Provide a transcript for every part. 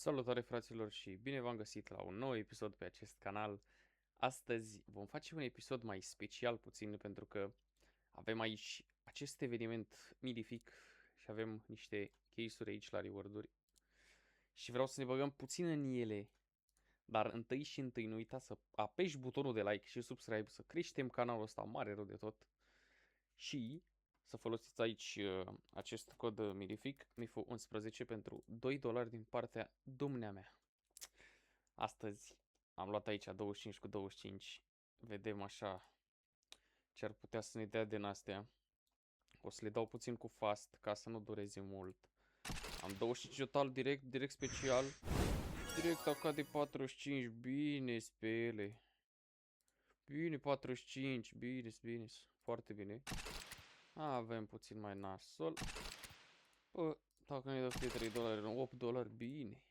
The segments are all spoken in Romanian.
Salutare fraților și bine v-am găsit la un nou episod pe acest canal. Astăzi vom face un episod mai special puțin pentru că avem aici acest eveniment midific și avem niște case-uri aici la reward-uri și vreau să ne băgăm puțin în ele. Dar întâi și întâi nu uita să apeși butonul de like și subscribe, să creștem canalul ăsta mare rău de tot și să folosiți aici acest cod midific MIFU11 pentru $2 din partea dumneamea. Astăzi am luat aici 25 cu 25. Vedem așa ce ar putea să ne dea din astea. O să le dau puțin cu fast ca să nu dureze mult. Am 25 total direct special. Direct AK de 45. Bine pe ele. Bine 45. Bine. Foarte bine. Avem puțin mai nasol. Bă, dacă ne dă fie $3, nu, $8, bine.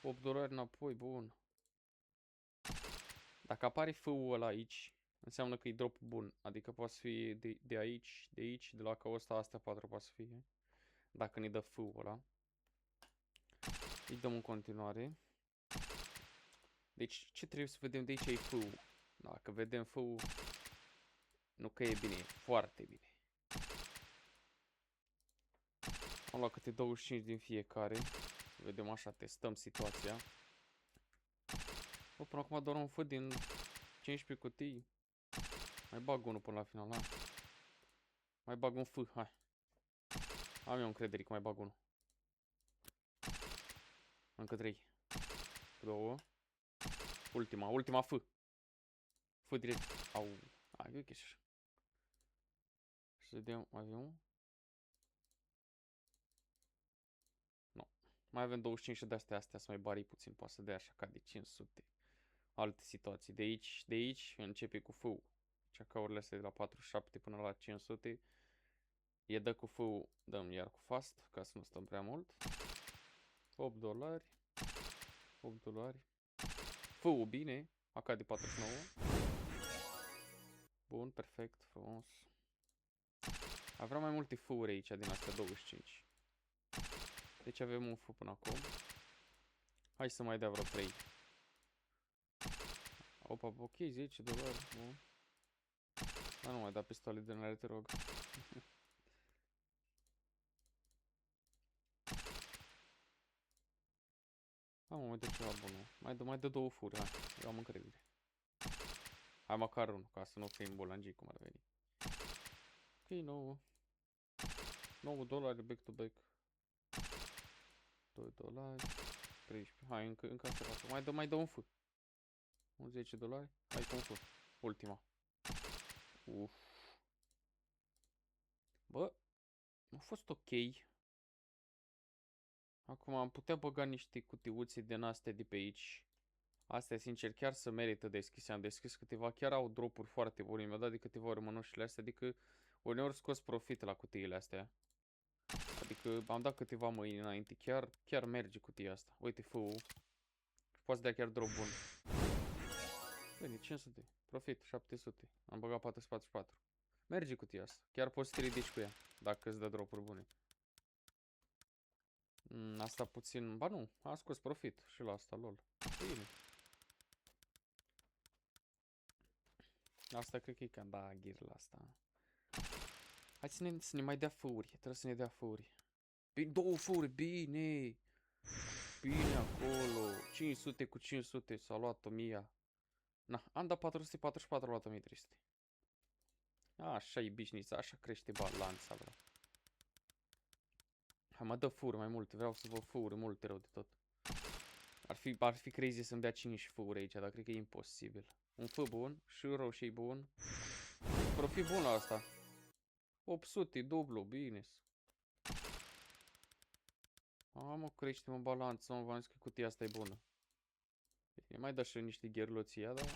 $8 înapoi, bun. Dacă apare F-ul ăla aici, înseamnă că e drop bun. Adică poate fi de aici, de la căul ăsta, astea 4 poate să fie. Dacă ne dă F-ul ăla. Îi dăm în continuare. Deci ce trebuie să vedem de aici e F-ul. Dacă vedem F-ul, nu că e bine, e foarte bine. Am luat câte 25 din fiecare. Să vedem așa, testăm situația. Bă, până acum doar un F din 15 cutii. Mai bag unul până la final, hai. Mai bag un F, hai. Am eu încredere că mai bag unul. Încă 3. 2. Ultima F. F direct. Au. Hai, uite așa. Să vedem, mai avem unul? Nu. Mai avem 25 și de-astea să mai bari puțin. Poate să dea așa ca de 500. Alte situații. De aici începe cu F-ul. Ceacaurile astea de la 47 până la 500. E dă cu F-ul, dăm iar cu fast, ca să nu stăm prea mult. $8. $8. F-ul bine, AK de 49. Bun, perfect, frumos. Vreau mai multe F-uri aici din astea 25. Deci avem un F până acum. Hai să mai dea vreo 3. Opa, ok, $10. Bun. Dar nu mai da pistoale de nare, te rog. Mai dă ceva bun. Mai dă 2 furi, hai. Eu am încredere. Hai măcar unul, ca să nu fim bolangii cum ar veni. Ok, 9. $9 back to back. $2. 13. Hai, încă asta fac. Mai dă un F. Un $10. Hai cu un F. Ultima. Uf. Bă, a fost ok. Acum am putea băga niște cutiuțe din astea de pe aici. Astea, sincer, chiar să merită deschise. Am deschis câteva, chiar au dropuri foarte bune. Mi-au dat de câteva ori mănușile astea, adică uneori scos profit la cutiile astea. Adică am dat câteva mâini înainte, chiar merge cutia asta. Uite, F-ul. Poți dea chiar drop bun. Bine, 500. Profit, 700. Am băgat 444. Merge cutia asta. Chiar poți să te ridici cu ea, dacă îți dă dropuri bune. Asta puțin... Ba nu, a scos profit și la asta, lol. Bine. Asta cred că e cam da gear la asta. Hai să ne mai dea făuri. Trebuie să ne dea făuri. Bine, 2 făuri, bine. Bine acolo. 500 cu 500 s-a luat 1000. Na, am dat 444, am luat 1300. Așa e bișnița, așa crește balanța, bro. Hai, mă dă făuri mai multe, vreau să vă făuri multe rău de tot. Ar fi crazy să-mi dea 5 făuri aici, dar cred că e imposibil. Un fă bun și un roșii bun. Profit bun la asta. 800, dublu, bine. Mă, crește-mă balanță, mă, v-am zis că cutia asta e bună. Bine, mai dă și niște gherloții, dar...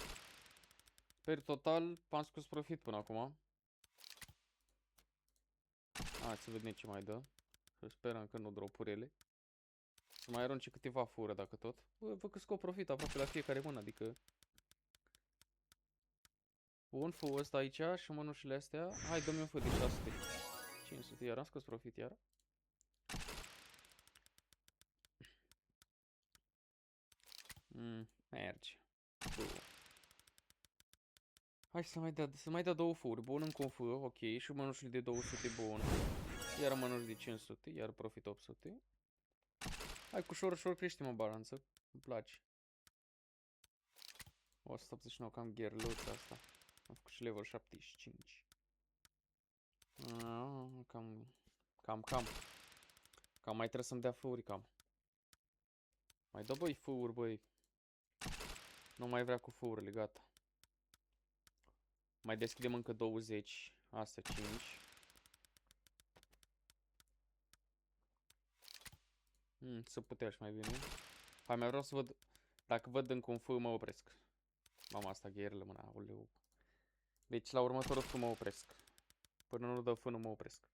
Per total, am scos profit până acum. Hai să vedem ce mai dă. Să sperăm că nu dropurele. Să mai arunce câteva fură dacă tot. Bă, văd că scot profit aproape la fiecare mână, adică... Bun, fă ăsta aici și mănușile astea. Hai, dă-mi un fă de 600. 500, iar am scos profit, iar. Merge. Două. Hai să mai dea două furi. Bun, încă un fur, ok. Și mănușile de 200, bun. Iar mănuși de 500, iar profit 800. Hai, cu ușor crește, mă, balanță. Îmi place. 189, cam gherluța asta. Am făcut și level 75. Cam mai trebuie să-mi dea furi, cam. Mai dă, băi, furi, băi. Nu mai vrea cu furile, gata. Mai deschidem încă 20. Astea 5. Să putea și mai bine. Hai, mai vreau să văd. Dacă văd încă un fâ, mă opresc. Mama, asta gherlă, mâna, aoleu. Deci la următorul fâ mă opresc. Până nu dă fâ, nu mă opresc.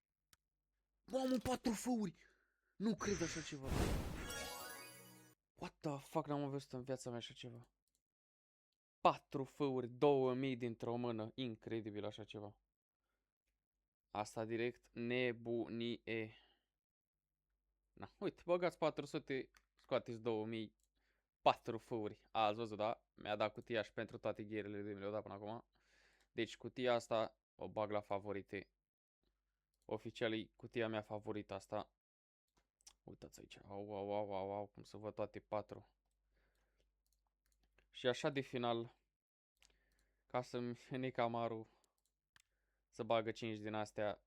Mamă, 4 fâuri! Nu cred așa ceva. What the fuck, n-am mai văzut în viața mea așa ceva. 4 fâuri, 2000 dintr-o mână. Incredibil așa ceva. Asta direct nebunie. Na, uite, băgați 400, scoateți 2000. 4 fâuri. Ați văzut, da? Mi-a dat cutia și pentru toate gherele de mi le-au dat până acum. Deci cutia asta o bag la favorite. Oficial e cutia mea favorită asta. Uitați aici. Au, cum să văd toate 4. Și așa de final, ca să-mi Necamaru să bagă 5 din astea.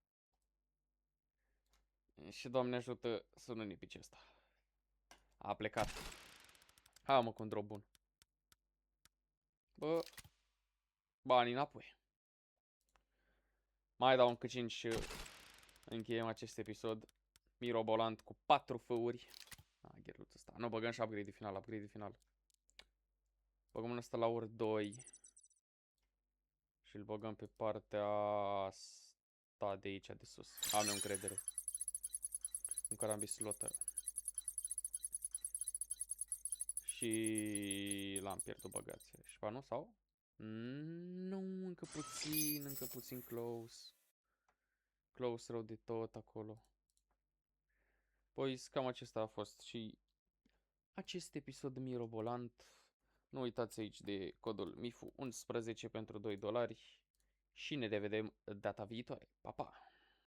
Și Doamne ajută să nu nipice ăsta. A plecat. Hai, mă, cu un drop bun. Bă, banii înapoi. Mai dau încă 5 și încheiem acest episod. Mirobolant cu 4 fâuri. Gherluțul ăsta. Nu, băgăm și upgrade final, Băgăm ăsta la ori 2. Și îl băgăm pe partea asta de aici, de sus. Am eu încredere. Un carambis slotă. Și l-am pierdut, băgați. Și nu? Sau? Nu, încă puțin close. Close rău de tot acolo. Păi, cam acesta a fost și acest episod mirobolant. Nu uitați aici de codul MIFU11 pentru $2 și ne revedem data viitoare. Pa, pa!